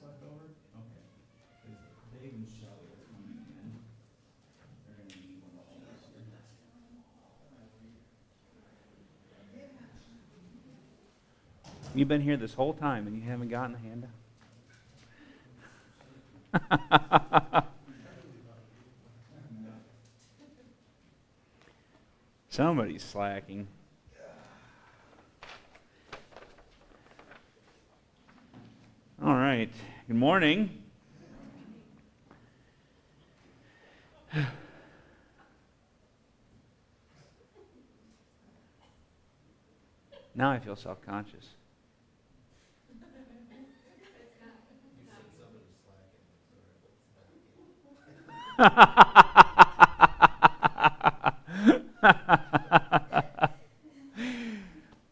left over? Okay. Dave and Shelley are coming in. They're going to need one of those here. You've been here this whole time and you haven't gotten a handout? Somebody's slacking. All right. Good morning. Now I feel self-conscious.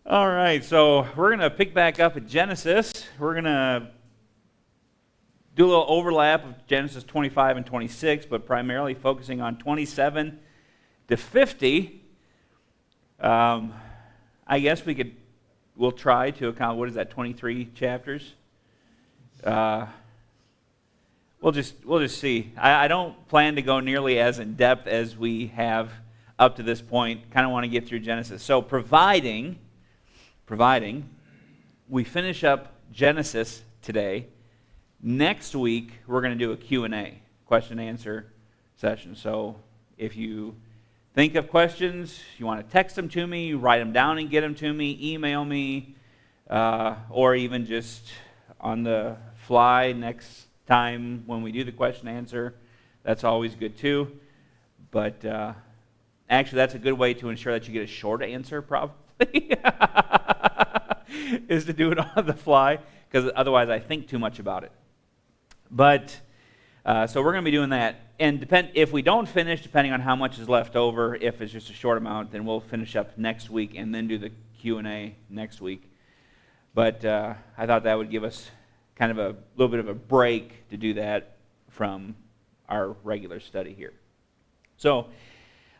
All right, so we're going to pick back up at Genesis. We're going to do a little overlap of Genesis 25 and 26, but primarily focusing on 27 to 50. I guess we'll try to account, 23 chapters? We'll just see. I don't plan to go nearly as in depth as we have up to this point. Kind of want to get through Genesis. So providing we finish up Genesis today, next week we're going to do a Q&A, question and answer session. So if you think of questions, you want to text them to me, write them down and get them to me, email me, or even just on the fly next time when we do the question and answer. That's always good too. But actually, that's a good way to ensure that you get a short answer, probably, is to do it on the fly, because otherwise I think too much about it. But so we're going to be doing that. And if we don't finish, depending on how much is left over, if it's just a short amount, then we'll finish up next week and then do the Q&A next week. But I thought that would give us kind of a little bit of a break to do that from our regular study here. So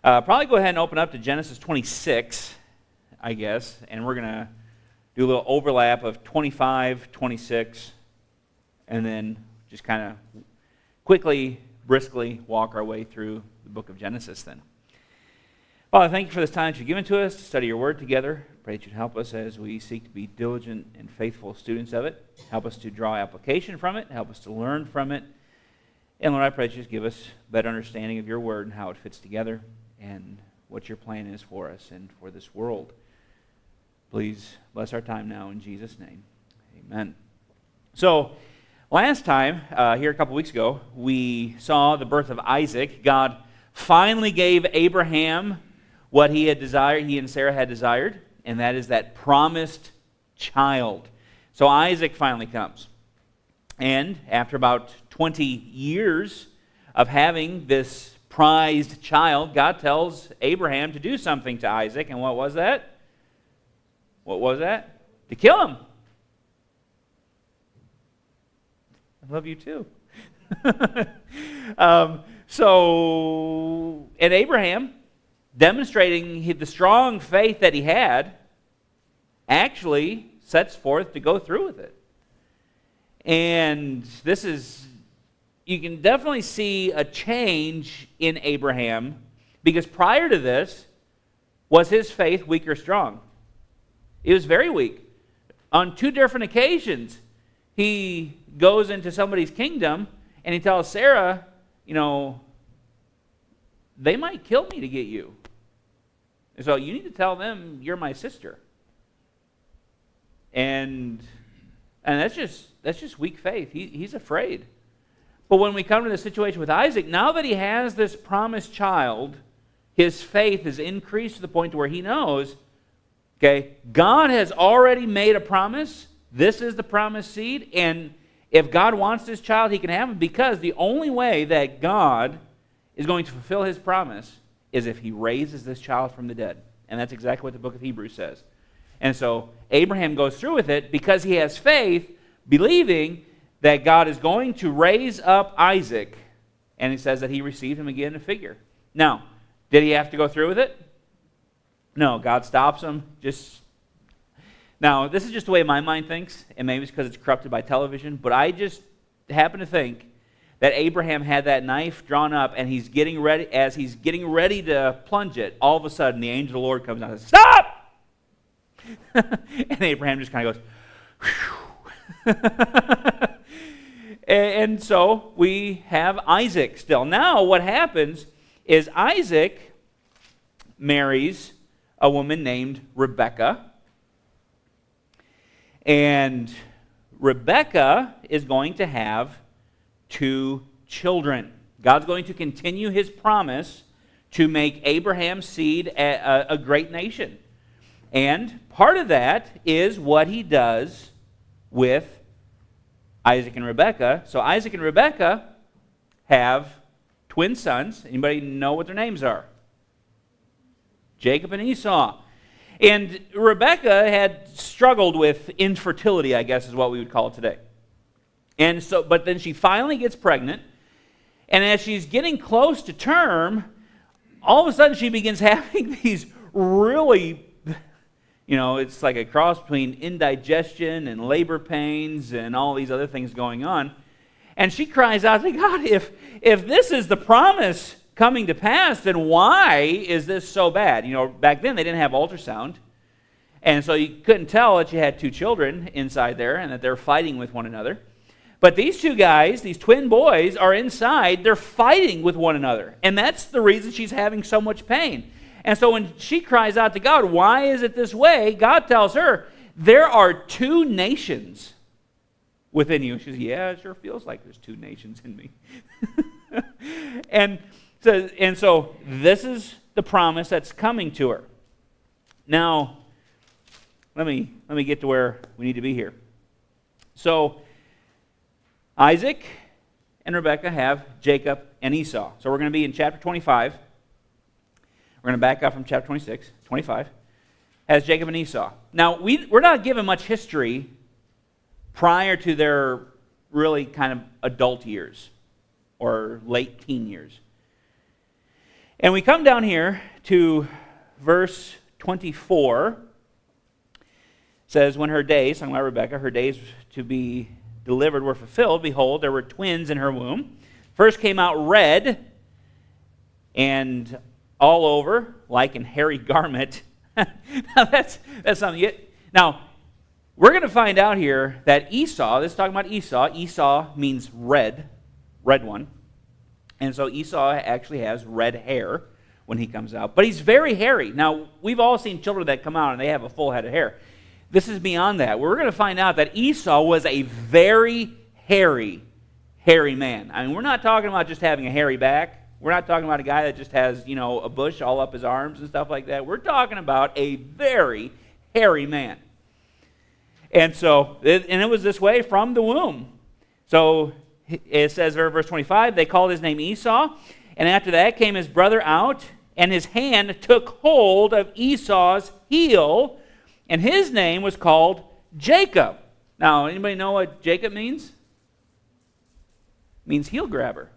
probably go ahead and open up to Genesis 26, I guess, and we're going to do a little overlap of 25, 26, and then just kind of quickly, briskly walk our way through the book of Genesis then. Father, thank you for this time that you've given to us to study your word together. Pray that you'd help us as we seek to be diligent and faithful students of it. Help us to draw application from it. Help us to learn from it. And Lord, I pray that you just give us better understanding of your word and how it fits together and what your plan is for us and for this world. Please bless our time now in Jesus' name. Amen. So, last time, here a couple weeks ago, we saw the birth of Isaac. God finally gave Abraham what he had desired, he and Sarah had desired, and that is that promised child. So Isaac finally comes. And after about 20 years of having this prized child, God tells Abraham to do something to Isaac. And what was that? What was that? To kill him. I love you too. And Abraham, demonstrating the strong faith that he had, actually sets forth to go through with it. And you can definitely see a change in Abraham, because prior to this, was his faith weak or strong? It was very weak. On two different occasions, he goes into somebody's kingdom and he tells Sarah, they might kill me to get you. And so you need to tell them you're my sister. And that's just weak faith. He's afraid. But when we come to the situation with Isaac, now that he has this promised child, his faith is increased to the point to where he knows, okay, God has already made a promise. This is the promised seed, and if God wants this child, he can have him, because the only way that God is going to fulfill his promise is if he raises this child from the dead. And that's exactly what the book of Hebrews says. And so Abraham goes through with it because he has faith, believing that God is going to raise up Isaac. And he says that he received him again in a figure. Now, did he have to go through with it? No, God stops him. Now, this is just the way my mind thinks, and maybe it's because it's corrupted by television, but I just happen to think that Abraham had that knife drawn up and he's getting ready, as he's getting ready to plunge it, all of a sudden the angel of the Lord comes down and says, "Stop!" And Abraham just kind of goes, "Whew." And so we have Isaac still. Now what happens is Isaac marries a woman named Rebekah. And Rebekah is going to have 2 children. God's going to continue his promise to make Abraham's seed a great nation. And part of that is what he does with Isaac and Rebekah. So Isaac and Rebekah have twin sons. Anybody know what their names are? Jacob and Esau. And Rebekah had struggled with infertility, I guess is what we would call it today. And so, but then she finally gets pregnant, and as she's getting close to term, all of a sudden she begins having these really, it's like a cross between indigestion and labor pains and all these other things going on. And she cries out to God, if this is the promise coming to pass, then why is this so bad? Back then they didn't have ultrasound, and so you couldn't tell that you had 2 children inside there and that they're fighting with one another. But these 2 guys, these twin boys, are inside, they're fighting with one another, and that's the reason she's having so much pain. And so when she cries out to God, "Why is it this way?" God tells her, "There are 2 nations within you." She says, "Yeah, it sure feels like there's 2 nations in me." And so this is the promise that's coming to her. Now, let me get to where we need to be here. So Isaac and Rebekah have Jacob and Esau. So we're going to be in chapter 25. We're going to back up from chapter 26. 25 has Jacob and Esau. Now, we're not given much history prior to their really kind of adult years or late teen years. And we come down here to verse 24. It says, "When her days," talking about Rebekah, "her days to be delivered were fulfilled, behold, there were twins in her womb. First came out red and all over like an hairy garment." Now that's something. Now, we're going to find out here that Esau, this is talking about Esau. Esau means red one. And so Esau actually has red hair when he comes out. But he's very hairy. Now, we've all seen children that come out and they have a full head of hair. This is beyond that. We're going to find out that Esau was a very hairy man. I mean, we're not talking about just having a hairy back. We're not talking about a guy that just has, a bush all up his arms and stuff like that. We're talking about a very hairy man. And so, it was this way from the womb. So, it says there in verse 25, "They called his name Esau, and after that came his brother out, and his hand took hold of Esau's heel, and his name was called Jacob." Now, anybody know what Jacob means? It means heel grabber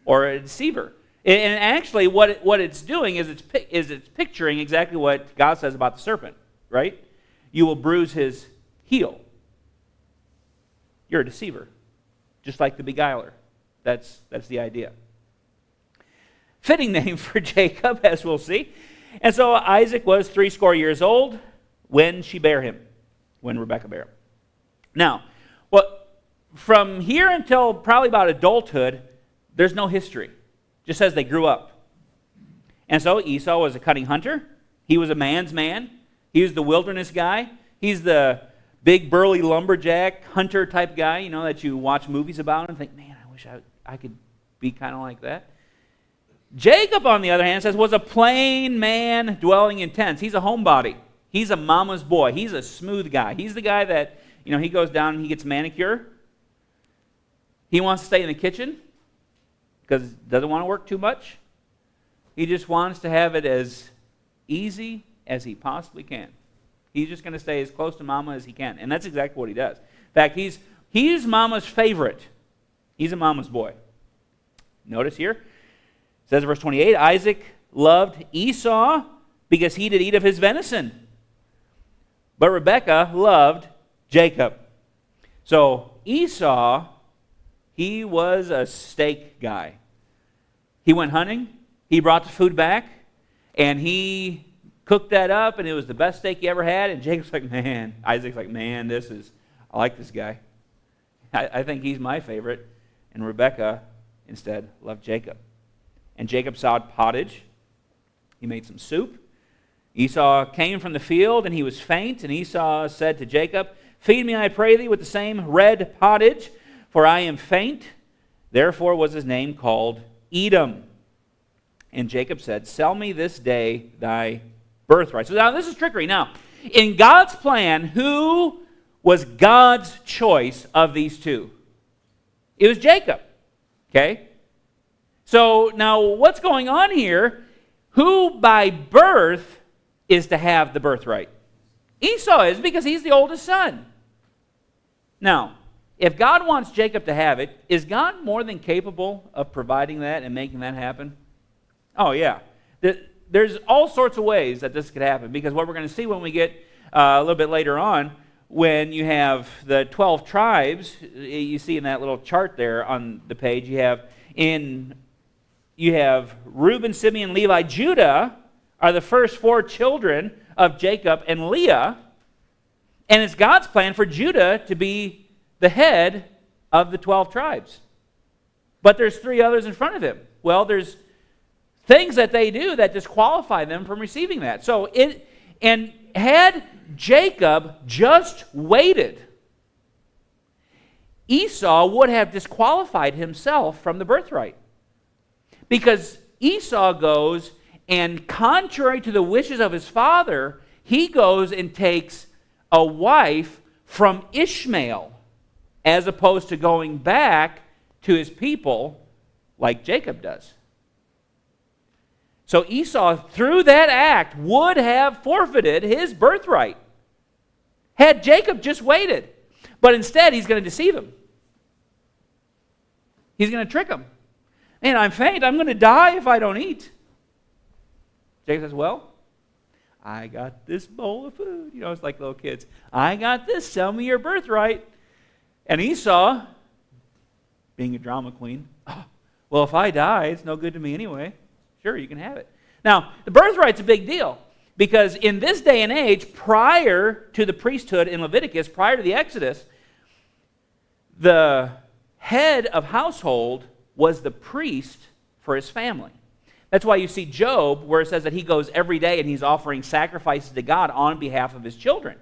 or a deceiver. And actually, what it's doing is it's picturing exactly what God says about the serpent, right? You will bruise his heel. You're a deceiver, just like the beguiler. That's the idea. Fitting name for Jacob, as we'll see. And so Isaac was 80 years old when she bare him, when Rebekah bare him. Now, from here until probably about adulthood, there's no history. It just says they grew up. And so Esau was a cunning hunter. He was a man's man. He was the wilderness guy. He's the big burly lumberjack hunter type guy, that you watch movies about and think, man, I wish I could be kind of like that. Jacob, on the other hand, says was a plain man dwelling in tents. He's a homebody. He's a mama's boy. He's a smooth guy. He's the guy that, he goes down and he gets manicure. He wants to stay in the kitchen because he doesn't want to work too much. He just wants to have it as easy as he possibly can. He's just going to stay as close to mama as he can. And that's exactly what he does. In fact, he's mama's favorite. He's a mama's boy. Notice here, it says in verse 28, "Isaac loved Esau because he did eat of his venison. But Rebekah loved Jacob." So Esau, he was a steak guy. He went hunting, he brought the food back, and he cooked that up, and it was the best steak he ever had. And Jacob's like, man, Isaac's like, man, I like this guy. I think he's my favorite. And Rebekah, instead, loved Jacob. And Jacob sowed pottage. He made some soup. Esau came from the field, and he was faint. And Esau said to Jacob, feed me, I pray thee, with the same red pottage, for I am faint. Therefore was his name called Edom. And Jacob said, sell me this day thy birthright. So now this is trickery. Now, in God's plan, who was God's choice of these two? It was Jacob. Okay? So now what's going on here? Who by birth is to have the birthright? Esau is, because he's the oldest son. Now, if God wants Jacob to have it, is God more than capable of providing that and making that happen? Oh, yeah. There's all sorts of ways that this could happen, because what we're going to see when we get a little bit later on, when you have the 12 tribes, you see in that little chart there on the page, you have Reuben, Simeon, Levi, Judah are the first 4 children of Jacob and Leah, and it's God's plan for Judah to be the head of the 12 tribes. But there's 3 others in front of him. Well, there's things that they do that disqualify them from receiving that. And had Jacob just waited, Esau would have disqualified himself from the birthright. Because Esau goes, and contrary to the wishes of his father, he goes and takes a wife from Ishmael, as opposed to going back to his people like Jacob does. So Esau, through that act, would have forfeited his birthright had Jacob just waited. But instead, he's going to deceive him. He's going to trick him. Man, I'm faint. I'm going to die if I don't eat. Jacob says, well, I got this bowl of food. You know, it's like little kids. I got this. Sell me your birthright. And Esau, being a drama queen, well, if I die, it's no good to me anyway. Sure, you can have it. Now, the birthright's a big deal, because in this day and age, prior to the priesthood in Leviticus, prior to the Exodus, the head of household was the priest for his family. That's why you see Job, where it says that he goes every day and he's offering sacrifices to God on behalf of his children.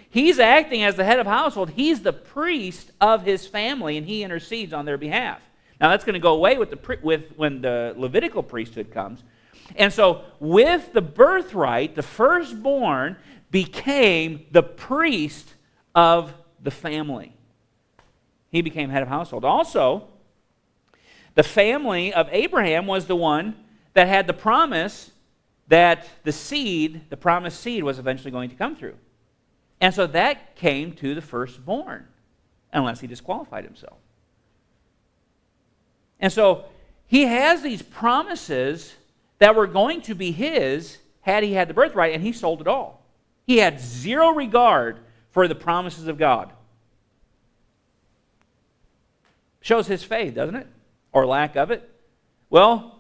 He's acting as the head of household. He's the priest of his family, and he intercedes on their behalf. Now, that's going to go away when the Levitical priesthood comes. And so, with the birthright, the firstborn became the priest of the family. He became head of household. Also, the family of Abraham was the one that had the promise that the promised seed was eventually going to come through. And so that came to the firstborn, unless he disqualified himself. And so he has these promises that were going to be his had he had the birthright, and he sold it all. He had zero regard for the promises of God. Shows his faith, doesn't it? Or lack of it. Well,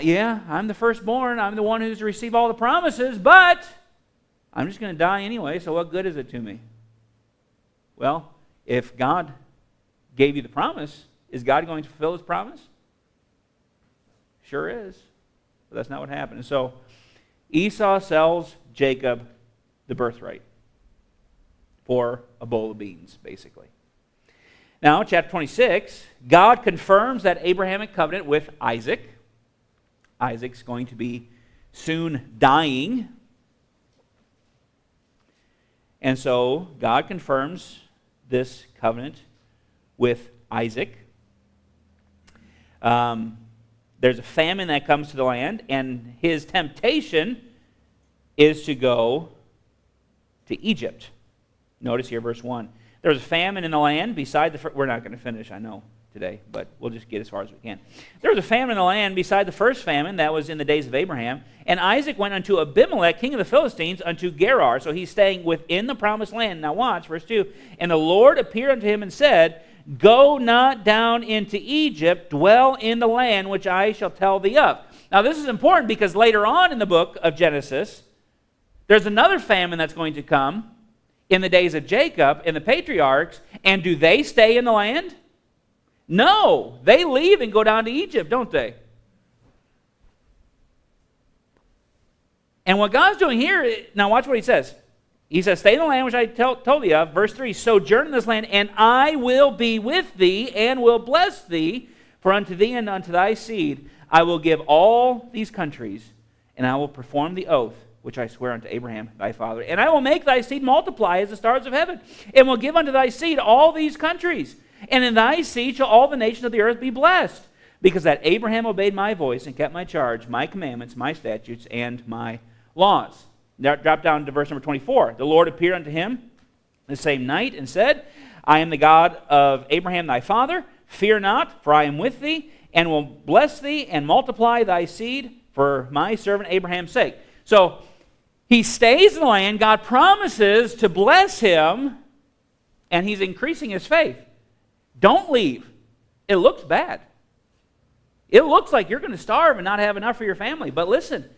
yeah, I'm the firstborn. I'm the one who's to receive all the promises, but I'm just going to die anyway, so what good is it to me? Well, if God gave you the promise, is God going to fulfill his promise? Sure is. But that's not what happened. And so Esau sells Jacob the birthright for a bowl of beans, basically. Now, chapter 26, God confirms that Abrahamic covenant with Isaac. Isaac's going to be soon dying. And so God confirms this covenant with Isaac. There's a famine that comes to the land, and his temptation is to go to Egypt. Notice here, verse 1. There was a famine in the land beside the... We're not going to finish, I know, today, but we'll just get as far as we can. There was a famine in the land beside the first famine that was in the days of Abraham, and Isaac went unto Abimelech, king of the Philistines, unto Gerar. So he's staying within the promised land. Now watch, verse 2. And the Lord appeared unto him and said, Go not down into Egypt, dwell in the land which I shall tell thee of. Now this is important because later on in the book of Genesis, there's another famine that's going to come in the days of Jacob and the patriarchs, and do they stay in the land? No, they leave and go down to Egypt, don't they? And what God's doing here, now watch what he says. He says, stay in the land which I told thee of. Verse 3, sojourn in this land, and I will be with thee, and will bless thee, for unto thee and unto thy seed I will give all these countries, and I will perform the oath which I swear unto Abraham thy father. And I will make thy seed multiply as the stars of heaven, and will give unto thy seed all these countries. And in thy seed shall all the nations of the earth be blessed, because that Abraham obeyed my voice and kept my charge, my commandments, my statutes, and my laws. Now drop down to verse number 24. The Lord appeared unto him the same night and said, I am the God of Abraham thy father. Fear not, for I am with thee, and will bless thee and multiply thy seed for my servant Abraham's sake. So he stays in the land. God promises to bless him, and he's increasing his faith. Don't leave. It looks bad. It looks like you're going to starve and not have enough for your family. But listen,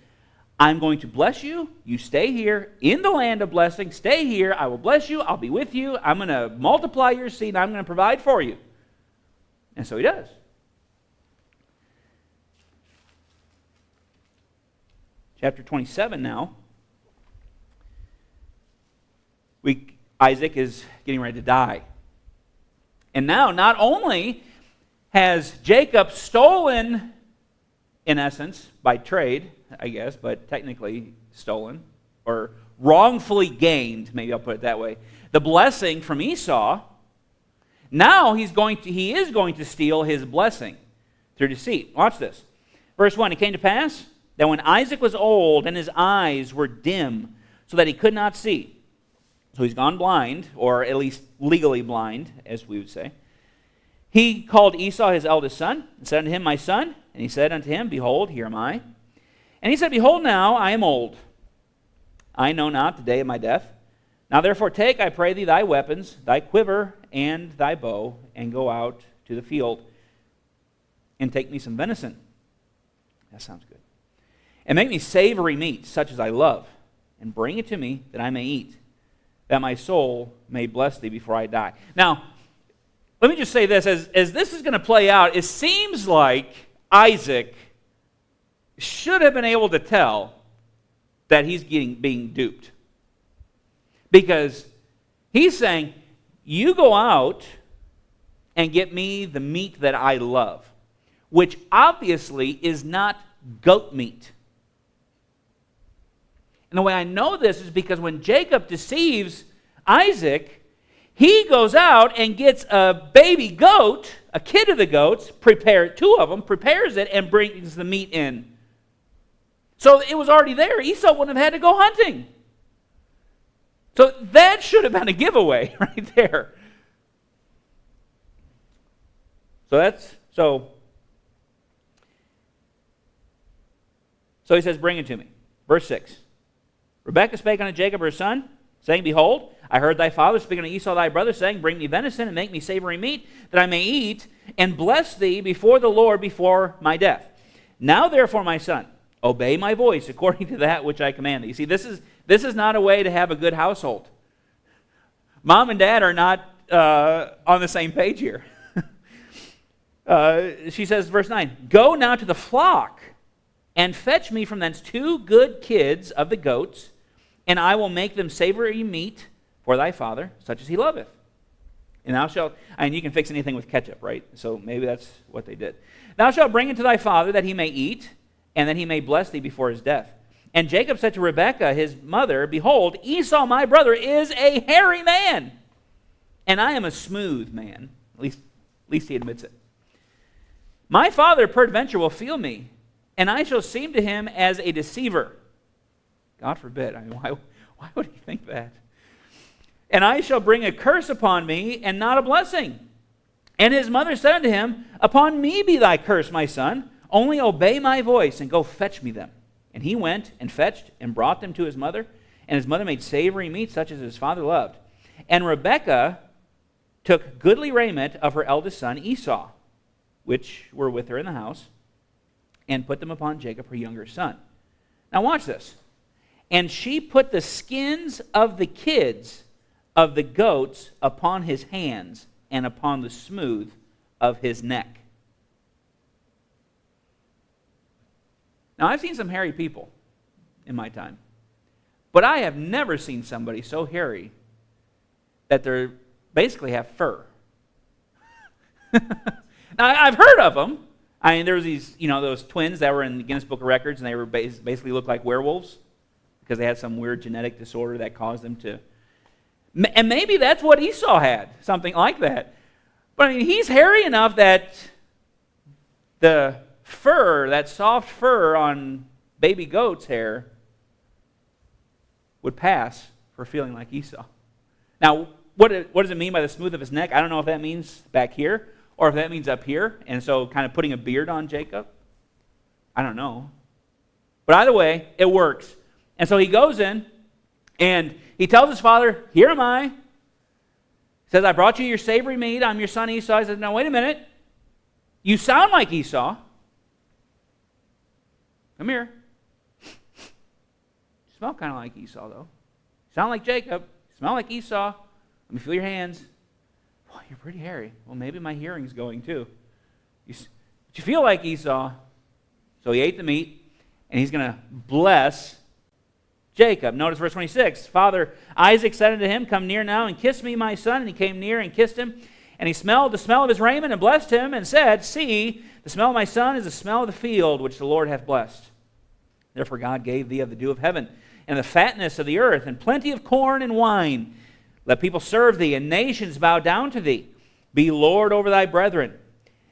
I'm going to bless you. You stay here in the land of blessing. Stay here. I will bless you. I'll be with you. I'm going to multiply your seed, and I'm going to provide for you. And so he does. Chapter 27 now. Isaac is getting ready to die. And now, not only has Jacob stolen, in essence, by trade, I guess, but technically stolen, or wrongfully gained, maybe I'll put it that way, the blessing from Esau, now he is going to steal his blessing through deceit. Watch this. Verse 1, it came to pass that when Isaac was old and his eyes were dim, so that he could not see, so he's gone blind, or at least legally blind, as we would say. He called Esau his eldest son, and said unto him, My son. And he said unto him, Behold, here am I. And he said, Behold, now I am old. I know not the day of my death. Now therefore take, I pray thee, thy weapons, thy quiver, and thy bow, and go out to the field, and take me some venison. That sounds good. And make me savory meat, such as I love, and bring it to me, that I may eat, that my soul may bless thee before I die. Now, let me just say this. As this is going to play out, it seems like Isaac should have been able to tell that he's being duped. Because he's saying, you go out and get me the meat that I love, which obviously is not goat meat. And the way I know this is because when Jacob deceives Isaac, he goes out and gets a baby goat, a kid of the goats, two of them, prepares it, and brings the meat in. So it was already there. Esau wouldn't have had to go hunting. So that should have been a giveaway right there. So he says, bring it to me. Verse 6. Rebekah spake unto Jacob her son, saying, Behold, I heard thy father speak unto Esau thy brother, saying, Bring me venison, and make me savory meat, that I may eat, and bless thee before the Lord before my death. Now therefore, my son, obey my voice according to that which I command thee. You see, this is not a way to have a good household. Mom and dad are not on the same page here. She says, verse 9, Go now to the flock, and fetch me from thence 2 good kids of the goats, and I will make them savory meat for thy father, such as he loveth. And thou shalt, and you can fix anything with ketchup, right? So maybe that's what they did. Thou shalt bring it to thy father, that he may eat, and that he may bless thee before his death. And Jacob said to Rebekah, his mother, Behold, Esau my brother is a hairy man, and I am a smooth man. At least he admits it. My father peradventure will feel me, and I shall seem to him as a deceiver. God forbid. I mean, why would he think that? And I shall bring a curse upon me, and not a blessing. And his mother said unto him, Upon me be thy curse, my son. Only obey my voice, and go fetch me them. And he went and fetched and brought them to his mother. And his mother made savory meat, such as his father loved. And Rebekah took goodly raiment of her eldest son Esau, which were with her in the house, and put them upon Jacob, her younger son. Now watch this. And she put the skins of the kids of the goats upon his hands and upon the smooth of his neck. Now, I've seen some hairy people in my time, but I have never seen somebody so hairy that they basically have fur. Now, I've heard of them. I mean, there was these, those twins that were in the Guinness Book of Records, and they were basically looked like werewolves because they had some weird genetic disorder that caused them to. And maybe that's what Esau had, something like that. But I mean, he's hairy enough that the fur, that soft fur on baby goat's hair, would pass for feeling like Esau. Now, what does it mean by the smooth of his neck? I don't know if that means back here or if that means up here, and so kind of putting a beard on Jacob. I don't know. But either way, it works. And so he goes in, and he tells his father, Here am I. He says, I brought you your savory meat. I'm your son Esau. He says, Now, wait a minute. You sound like Esau. Come here. You smell kind of like Esau, though. You sound like Jacob. You smell like Esau. Let me feel your hands. Boy, you're pretty hairy. Well, maybe my hearing's going, too. But you feel like Esau. So he ate the meat, and he's going to bless Jacob. Notice verse 26. Father Isaac said unto him, Come near now and kiss me, my son. And he came near and kissed him. And he smelled the smell of his raiment and blessed him and said, See, the smell of my son is the smell of the field which the Lord hath blessed. Therefore God gave thee of the dew of heaven and the fatness of the earth and plenty of corn and wine. Let people serve thee and nations bow down to thee. Be Lord over thy brethren,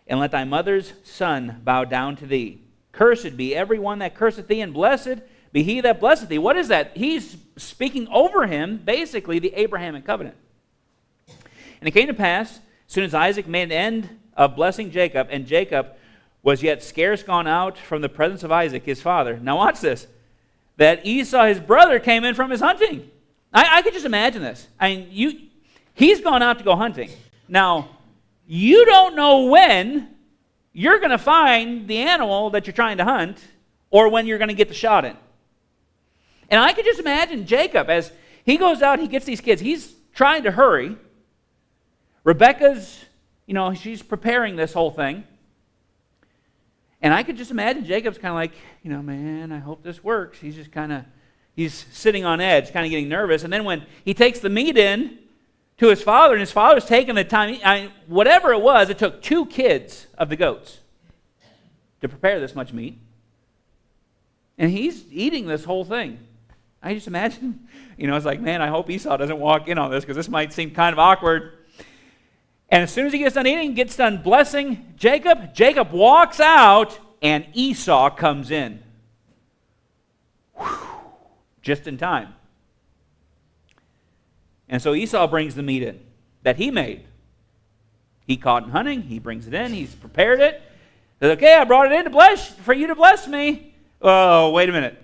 and let thy mother's son bow down to thee. Cursed be every one that curseth thee, and blessed be he that blesseth thee. What is that? He's speaking over him, basically, the Abrahamic covenant. And it came to pass, as soon as Isaac made an end of blessing Jacob, and Jacob was yet scarce gone out from the presence of Isaac, his father. Now watch this. That Esau, his brother, came in from his hunting. I could just imagine this. I mean, he's gone out to go hunting. Now, you don't know when you're going to find the animal that you're trying to hunt or when you're going to get the shot in. And I could just imagine Jacob as he goes out, he gets these kids. He's trying to hurry. Rebekah's, she's preparing this whole thing. And I could just imagine Jacob's kind of like, man, I hope this works. He's just he's sitting on edge, kind of getting nervous. And then when he takes the meat in to his father, and his father's taking the time, whatever it was, it took 2 kids of the goats to prepare this much meat. And he's eating this whole thing. I just imagine, it's like, man, I hope Esau doesn't walk in on this because this might seem kind of awkward. And as soon as he gets done eating, gets done blessing Jacob, Jacob walks out and Esau comes in. Whew. Just in time. And so Esau brings the meat in that he made. He caught in hunting, he brings it in, he's prepared it. He says, okay, I brought it in for you to bless me. Oh, wait a minute.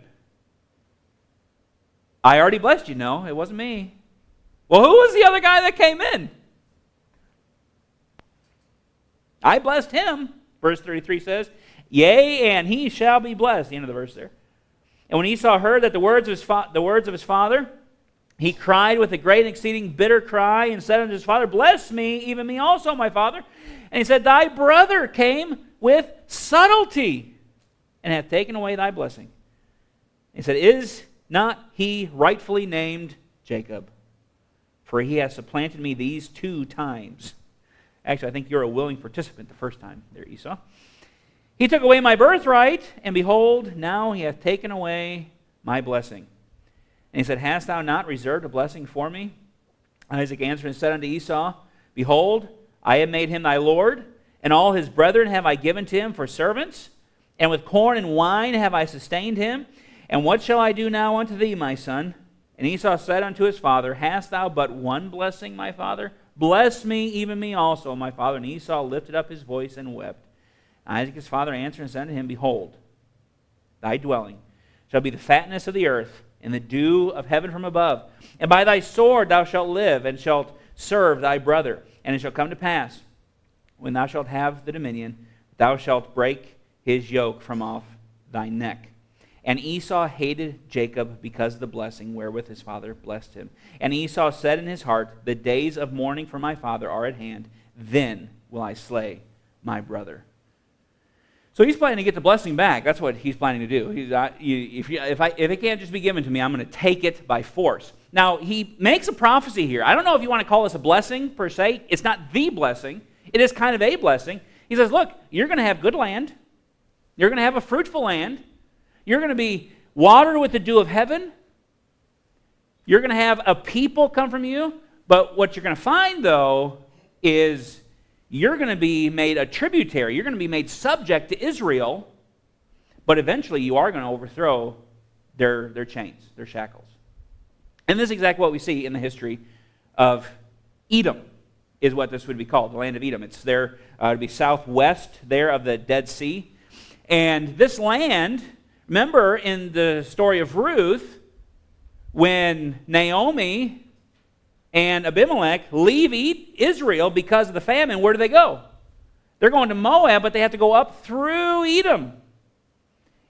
I already blessed you. No, it wasn't me. Well, who was the other guy that came in? I blessed him, verse 33 says. Yea, and he shall be blessed. The end of the verse there. And when Esau heard that the words of his father, he cried with a great and exceeding bitter cry and said unto his father, Bless me, even me also, my father. And he said, Thy brother came with subtlety and hath taken away thy blessing. And he said, Is not he rightfully named Jacob? For he hath supplanted me these 2 times. Actually, I think you're a willing participant the first time there, Esau. He took away my birthright, and behold, now he hath taken away my blessing. And he said, Hast thou not reserved a blessing for me? Isaac answered and said unto Esau, Behold, I have made him thy lord, and all his brethren have I given to him for servants, and with corn and wine have I sustained him. And what shall I do now unto thee, my son? And Esau said unto his father, Hast thou but one blessing, my father? Bless me, even me also, my father. And Esau lifted up his voice and wept. Isaac his father answered and said to him, Behold, thy dwelling shall be the fatness of the earth, and the dew of heaven from above. And by thy sword thou shalt live, and shalt serve thy brother. And it shall come to pass, when thou shalt have the dominion, thou shalt break his yoke from off thy neck. And Esau hated Jacob because of the blessing wherewith his father blessed him. And Esau said in his heart, The days of mourning for my father are at hand. Then will I slay my brother. So he's planning to get the blessing back. That's what he's planning to do. If it can't just be given to me, I'm going to take it by force. Now, he makes a prophecy here. I don't know if you want to call this a blessing per se. It's not the blessing. It is kind of a blessing. He says, look, you're going to have good land. You're going to have a fruitful land. You're going to be watered with the dew of heaven. You're going to have a people come from you. But what you're going to find, though, is you're going to be made a tributary. You're going to be made subject to Israel. But eventually you are going to overthrow their chains, their shackles. And this is exactly what we see in the history of Edom, is what this would be called, the land of Edom. It's there to be southwest there of the Dead Sea. And this land, remember in the story of Ruth, when Naomi and Abimelech leave Israel because of the famine, where do they go? They're going to Moab, but they have to go up through Edom.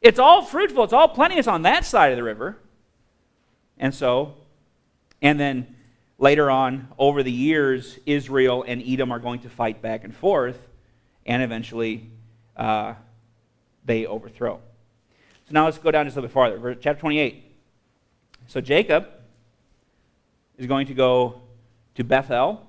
It's all fruitful. It's all plenteous on that side of the river. And then later on, over the years, Israel and Edom are going to fight back and forth, and eventually they overthrow. So now let's go down just a little bit farther. Chapter 28. So Jacob is going to go to Bethel.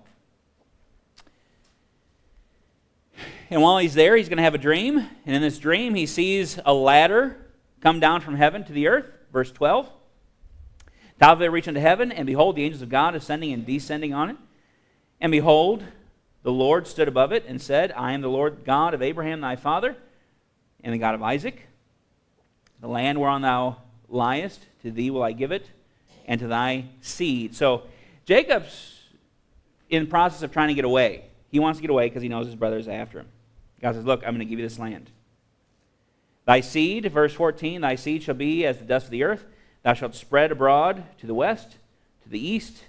And while he's there, he's going to have a dream. And in this dream, he sees a ladder come down from heaven to the earth. Verse 12. Top of it reached unto heaven, and behold, the angels of God ascending and descending on it. And behold, the Lord stood above it and said, I am the Lord God of Abraham thy father, and the God of Isaac. The land whereon thou liest, to thee will I give it, and to thy seed. So Jacob's in the process of trying to get away. He wants to get away because he knows his brother is after him. God says, look, I'm going to give you this land. Thy seed, verse 14, thy seed shall be as the dust of the earth. Thou shalt spread abroad to the west, to the east,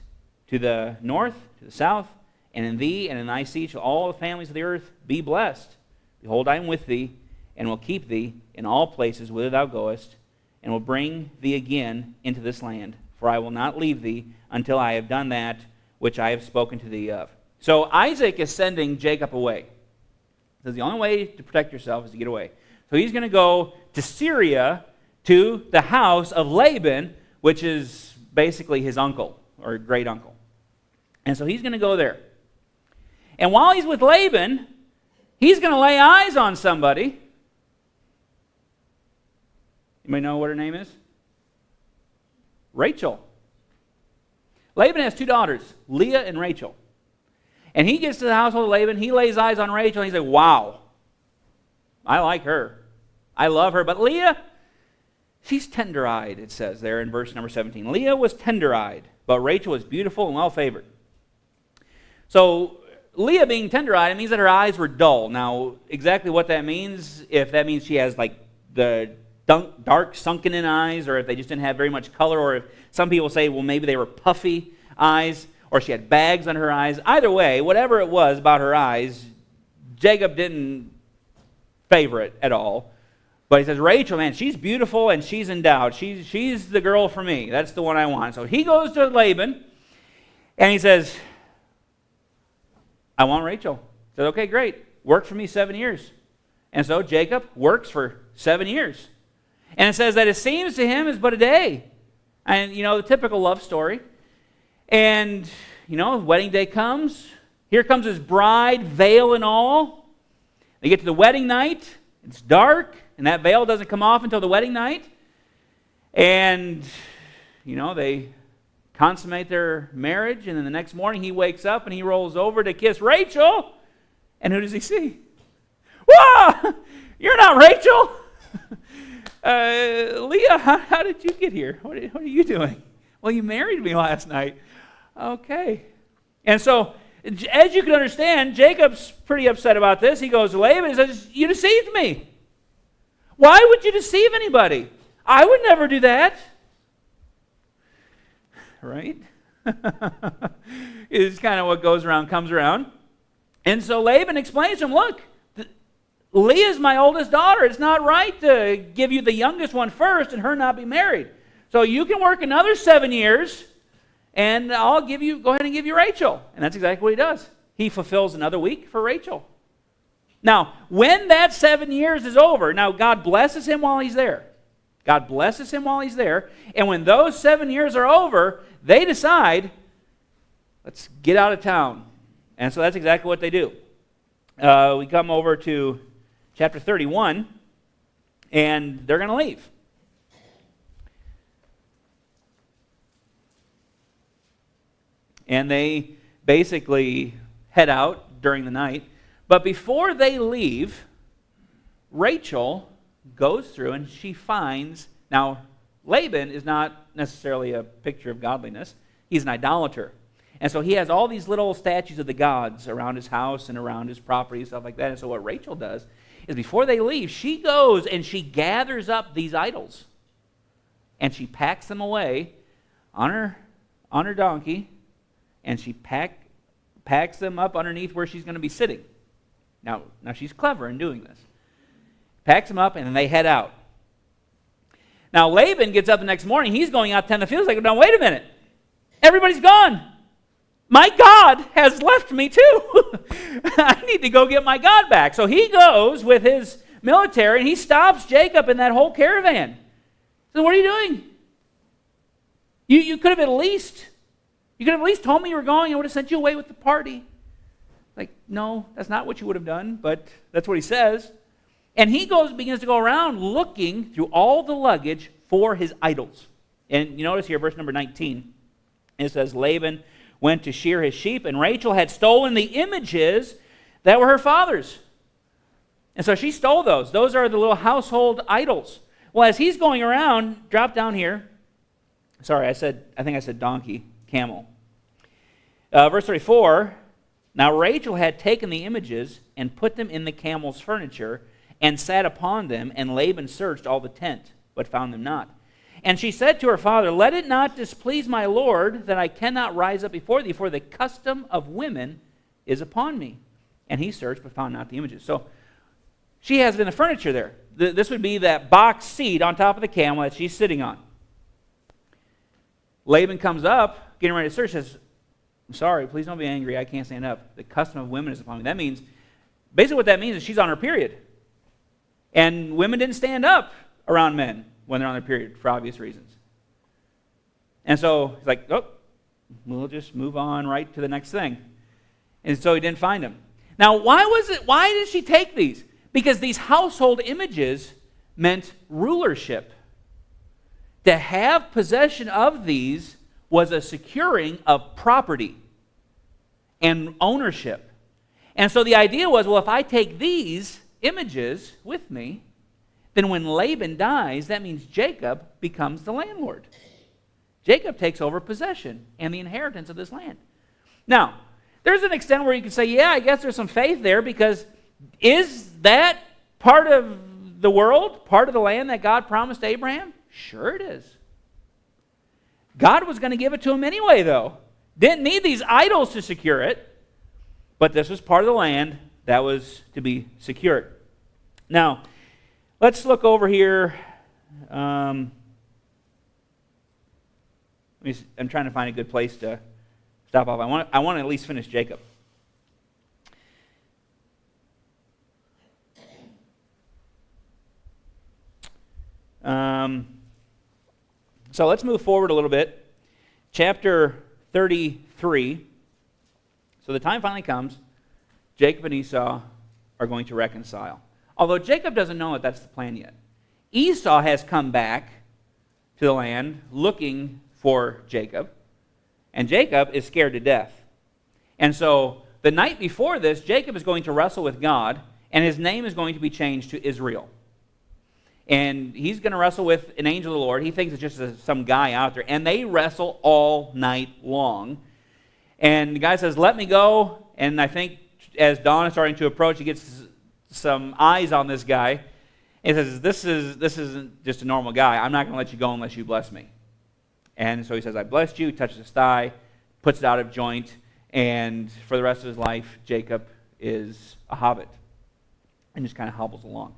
to the north, to the south, and in thee and in thy seed shall all the families of the earth be blessed. Behold, I am with thee, and will keep thee in all places whither thou goest, and will bring thee again into this land. For I will not leave thee until I have done that which I have spoken to thee of. So Isaac is sending Jacob away. He says the only way to protect yourself is to get away. So he's going to go to Syria, to the house of Laban, which is basically his uncle or great uncle. And so he's going to go there. And while he's with Laban, he's going to lay eyes on somebody. Anybody know what her name is? Rachel. Laban has two daughters, Leah and Rachel. And he gets to the household of Laban, he lays eyes on Rachel, and he's like, wow, I like her. I love her. But Leah, she's tender-eyed, it says there in verse number 17. Leah was tender-eyed, but Rachel was beautiful and well-favored. So Leah being tender-eyed, it means that her eyes were dull. Now, exactly what that means, if that means she has like the dark sunken-in eyes, or if they just didn't have very much color, or if some people say, well, maybe they were puffy eyes, or she had bags on her eyes. Either way, whatever it was about her eyes, Jacob didn't favor it at all. But he says, Rachel, man, she's beautiful and she's endowed. She's the girl for me. That's the one I want. So he goes to Laban, and he says, I want Rachel. He says, okay, great. Work for me 7 years. And so Jacob works for 7 years. And it says that it seems to him is but a day. And, the typical love story. And, wedding day comes. Here comes his bride, veil and all. They get to the wedding night. It's dark, and that veil doesn't come off until the wedding night. And, they consummate their marriage, and then the next morning he wakes up and he rolls over to kiss Rachel. And who does he see? Whoa! You're not Rachel! Leah, how did you get here? What are you doing? Well, you married me last night. Okay. And so As you can understand, Jacob's pretty upset about this. He goes to Laban and says, you deceived me. Why would you deceive anybody? I would never do that. Right? It's kind of what goes around comes around. And so Laban explains to him, look, Leah's my oldest daughter. It's not right to give you the youngest one first and her not be married. So you can work another 7 years, and I'll go ahead and give you Rachel. And that's exactly what he does. He fulfills another week for Rachel. Now, when that 7 years is over, now God blesses him while he's there. God blesses him while he's there. And when those 7 years are over, they decide, let's get out of town. And so that's exactly what they do. We come over to chapter 31, and they're going to leave. And they basically head out during the night. But before they leave, Rachel goes through and she finds, now Laban is not necessarily a picture of godliness. He's an idolater. And so he has all these little statues of the gods around his house and around his property and stuff like that. And so what Rachel does is before they leave, she goes and she gathers up these idols. And she packs them away on her donkey. And she packs them up underneath where she's going to be sitting. Now she's clever in doing this. Packs them up and then they head out. Now Laban gets up the next morning. He's going out to tend the fields. Like, now wait a minute. Everybody's gone. My God has left me too. I need to go get my God back. So he goes with his military and he stops Jacob and that whole caravan. So what are you doing? You could have at least told me you were going. I would have sent you away with the party. Like, no, that's not what you would have done, but that's what he says. And he begins to go around looking through all the luggage for his idols. And you notice here, verse number 19, it says, Laban went to shear his sheep, and Rachel had stolen the images that were her father's. And so she stole those. Those are the little household idols. Well, as he's going around, drop down here. Sorry, I think I said donkey, camel. Verse 34, now Rachel had taken the images and put them in the camel's furniture and sat upon them, and Laban searched all the tent, but found them not. And she said to her father, let it not displease my lord that I cannot rise up before thee, for the custom of women is upon me. And he searched, but found not the images. So she has in the furniture there. This would be that box seat on top of the camel that she's sitting on. Laban comes up, getting ready to search, says, I'm sorry, please don't be angry, I can't stand up. The custom of women is upon me. That means, basically what that means is she's on her period. And women didn't stand up around men when they're on their period for obvious reasons. And so he's like, oh, we'll just move on right to the next thing. And so he didn't find them. Now, why did she take these? Because these household images meant rulership. To have possession of these was a securing of property and ownership. And so the idea was, well, if I take these images with me, then when Laban dies, that means Jacob becomes the landlord. Jacob takes over possession and the inheritance of this land. Now, there's an extent where you can say, yeah, I guess there's some faith there, because is that part of the world, part of the land that God promised Abraham? Sure it is. God was going to give it to him anyway, though. Didn't need these idols to secure it, but this was part of the land that was to be secured. Now, let's look over here. I'm trying to find a good place to stop off. I want to at least finish Jacob. So let's move forward a little bit. Chapter 33. So the time finally comes. Jacob and Esau are going to reconcile. Although Jacob doesn't know that that's the plan yet. Esau has come back to the land looking for Jacob. And Jacob is scared to death. And so the night before this, Jacob is going to wrestle with God, and his name is going to be changed to Israel. And he's going to wrestle with an angel of the Lord. He thinks it's just some guy out there. And they wrestle all night long. And the guy says, let me go. And I think as dawn is starting to approach, he gets some eyes on this guy. And he says, this isn't just a normal guy. I'm not going to let you go unless you bless me. And so he says, I blessed you, touches his thigh, puts it out of joint, and for the rest of his life, Jacob is a hobbit and just kind of hobbles along.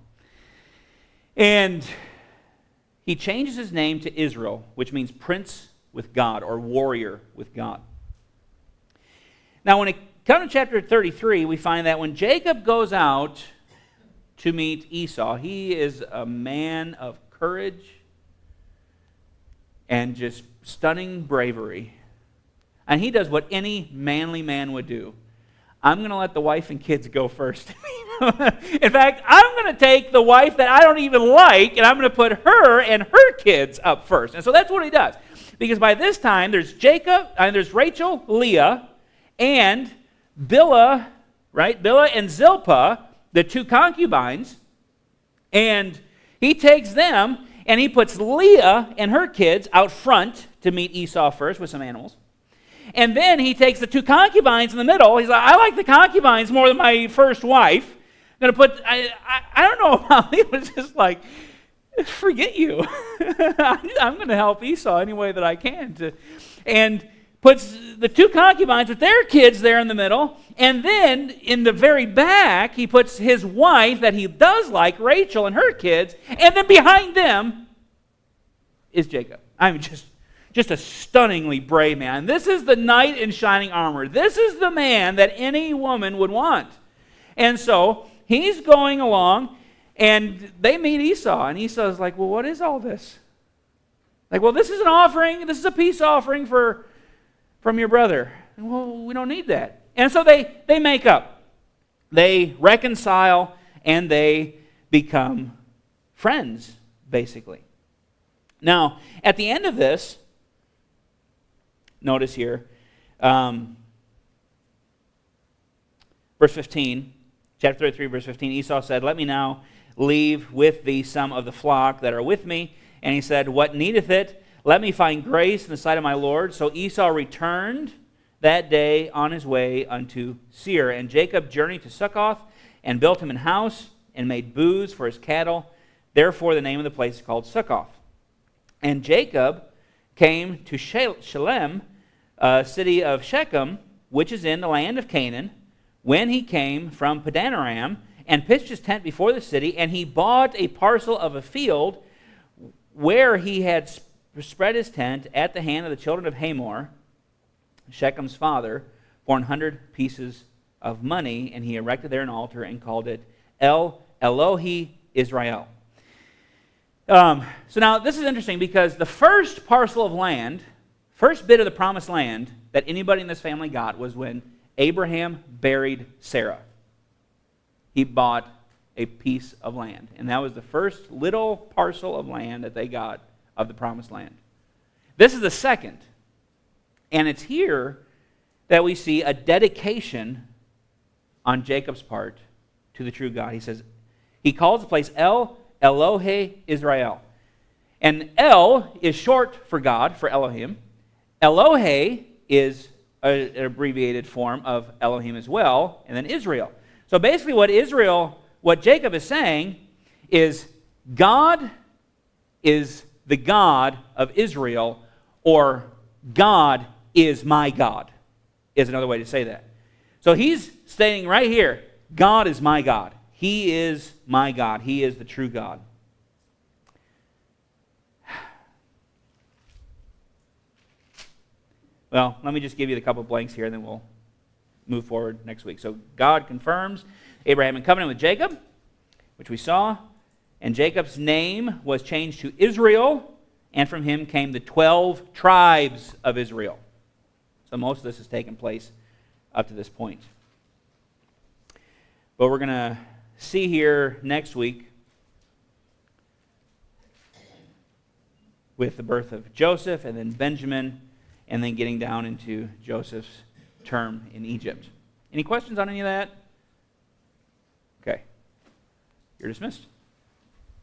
And he changes his name to Israel, which means prince with God or warrior with God. Now, when it comes to chapter 33, we find that when Jacob goes out to meet Esau, he is a man of courage and just stunning bravery. And he does what any manly man would do. I'm going to let the wife and kids go first. In fact, I'm going to take the wife that I don't even like, and I'm going to put her and her kids up first. And so that's what he does. Because by this time, there's Jacob, and there's Rachel, Leah, and Bilhah, right? Bilhah and Zilpah, the two concubines. And he takes them, and he puts Leah and her kids out front to meet Esau first with some animals. And then he takes the two concubines in the middle. He's like, I like the concubines more than my first wife. I'm going to put, I don't know how he was just like, forget you. I'm going to help Esau any way that I can. And puts the two concubines with their kids there in the middle. And then in the very back, he puts his wife that he does like, Rachel, and her kids. And then behind them is Jacob. I mean, just a stunningly brave man. This is the knight in shining armor. This is the man that any woman would want. And so he's going along, and they meet Esau. And Esau's like, well, what is all this? Like, well, this is an offering. This is a peace offering from your brother. Well, we don't need that. And so they make up. They reconcile, and they become friends, basically. Now, at the end of this, notice here, verse 15, chapter 33, verse 15, Esau said, let me now leave with thee some of the flock that are with me. And he said, what needeth it? Let me find grace in the sight of my Lord. So Esau returned that day on his way unto Seir. And Jacob journeyed to Succoth and built him an house and made booths for his cattle. Therefore the name of the place is called Succoth. And Jacob came to Shalem, a city of Shechem, which is in the land of Canaan, when he came from Padanaram, and pitched his tent before the city, and he bought a parcel of a field where he had spread his tent at the hand of the children of Hamor, Shechem's father, for 100 pieces of money, and he erected there an altar and called it El Elohi Israel. So now this is interesting because the first parcel of land, first bit of the promised land that anybody in this family got was when Abraham buried Sarah. He bought a piece of land. And that was the first little parcel of land that they got of the promised land. This is the second. And it's here that we see a dedication on Jacob's part to the true God. He says, he calls the place El Elohe Israel. And El is short for God, for Elohim. Elohe is an abbreviated form of Elohim as well, and then Israel. So basically what Jacob is saying is God is the God of Israel, or God is my God, is another way to say that. So he's stating right here, God is my God. He is my God. He is the true God. Well, let me just give you a couple blanks here, and then we'll move forward next week. So God confirms Abraham in covenant with Jacob, which we saw, and Jacob's name was changed to Israel, and from him came the 12 tribes of Israel. So most of this has taken place up to this point. But we're going to see here next week with the birth of Joseph and then Benjamin, and then getting down into Joseph's term in Egypt. Any questions on any of that? Okay. You're dismissed.